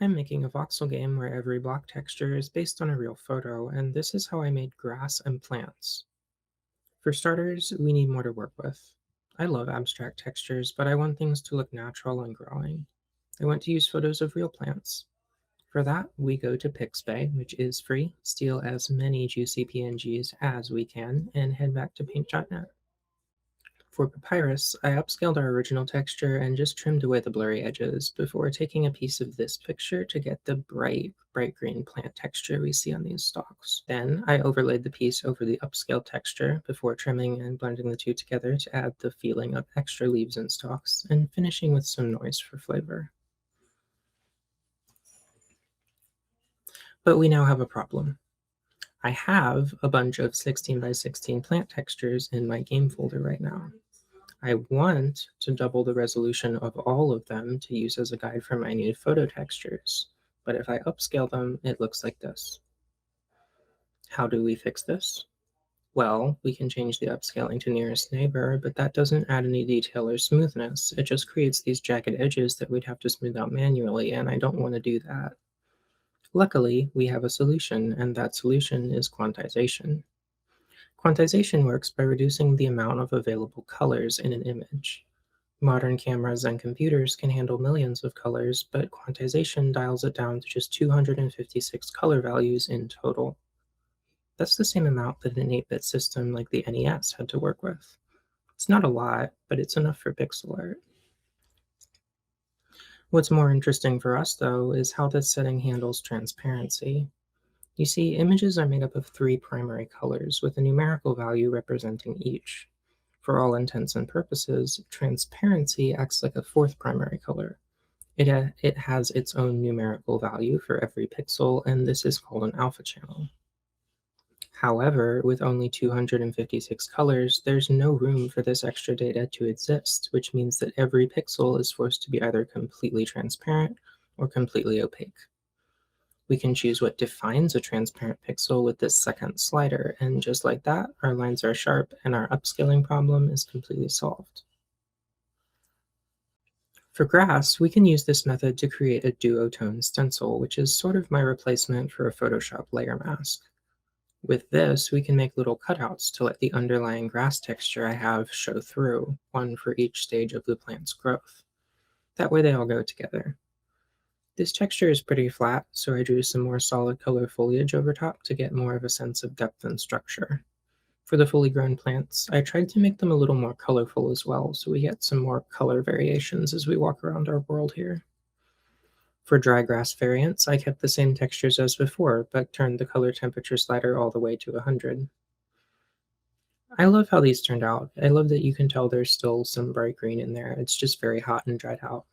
I'm making a voxel game where every block texture is based on a real photo, and this is how I made grass and plants. For starters, we need more to work with. I love abstract textures, but I want things to look natural and growing. I want to use photos of real plants. For that, we go to Pixbay, which is free, steal as many juicy PNGs as we can, and head back to paint.net. For Papyrus, I upscaled our original texture and just trimmed away the blurry edges before taking a piece of this picture to get the bright green plant texture we see on these stalks. Then I overlaid the piece over the upscaled texture before trimming and blending the two together to add the feeling of extra leaves and stalks, and finishing with some noise for flavor. But we now have a problem. I have a bunch of 16 by 16 plant textures in my game folder right now. I want to double the resolution of all of them to use as a guide for my new photo textures, but if I upscale them, it looks like this. How do we fix this? Well, we can change the upscaling to nearest neighbor, but that doesn't add any detail or smoothness. It just creates these jagged edges that we'd have to smooth out manually, and I don't want to do that. Luckily, we have a solution, and that solution is quantization. Quantization works by reducing the amount of available colors in an image. Modern cameras and computers can handle millions of colors, but quantization dials it down to just 256 color values in total. That's the same amount that an 8-bit system like the NES had to work with. It's not a lot, but it's enough for pixel art. What's more interesting for us, though, is how this setting handles transparency. You see, images are made up of 3 primary colors, with a numerical value representing each. For all intents and purposes, transparency acts like a 4th primary color. It has its own numerical value for every pixel, and this is called an alpha channel. However, with only 256 colors, there's no room for this extra data to exist, which means that every pixel is forced to be either completely transparent or completely opaque. We can choose what defines a transparent pixel with this second slider, and just like that, our lines are sharp and our upscaling problem is completely solved. For grass, we can use this method to create a duotone stencil, which is sort of my replacement for a Photoshop layer mask. With this, we can make little cutouts to let the underlying grass texture I have show through, one for each stage of the plant's growth. That way they all go together. This texture is pretty flat, so I drew some more solid color foliage over top to get more of a sense of depth and structure. For the fully grown plants, I tried to make them a little more colorful as well, so we get some more color variations as we walk around our world here. For dry grass variants, I kept the same textures as before, but turned the color temperature slider all the way to 100. I love how these turned out. I love that you can tell there's still some bright green in there. It's just very hot and dried out.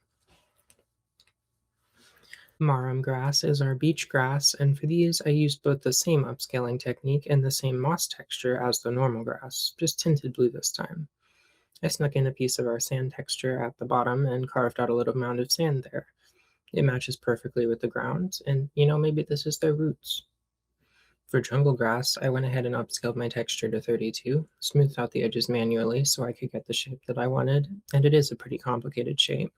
Marram grass is our beach grass, and for these I used both the same upscaling technique and the same moss texture as the normal grass, just tinted blue this time. I snuck in a piece of our sand texture at the bottom and carved out a little mound of sand there. It matches perfectly with the ground, and maybe this is their roots. For jungle grass, I went ahead and upscaled my texture to 32, smoothed out the edges manually so I could get the shape that I wanted, and it is a pretty complicated shape.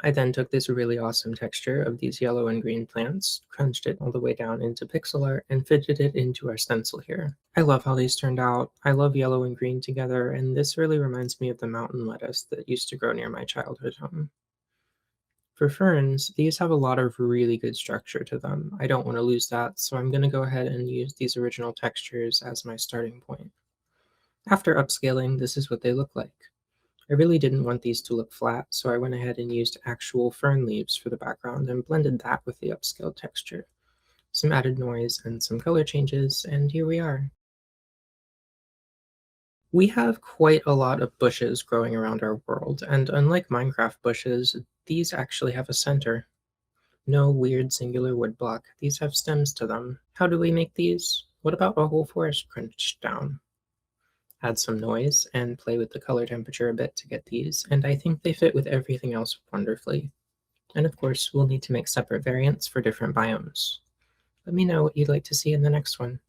I then took this really awesome texture of these yellow and green plants, crunched it all the way down into pixel art, and fitted it into our stencil here. I love how these turned out. I love yellow and green together, and this really reminds me of the mountain lettuce that used to grow near my childhood home. For ferns, these have a lot of really good structure to them. I don't want to lose that, so I'm going to go ahead and use these original textures as my starting point. After upscaling, this is what they look like. I really didn't want these to look flat, so I went ahead and used actual fern leaves for the background and blended that with the upscaled texture. Some added noise and some color changes, and here we are. We have quite a lot of bushes growing around our world, and unlike Minecraft bushes, these actually have a center. No weird singular woodblock, these have stems to them. How do we make these? What about a whole forest crunched down? Add some noise and play with the color temperature a bit to get these, and I think they fit with everything else wonderfully. And of course, we'll need to make separate variants for different biomes. Let me know what you'd like to see in the next one.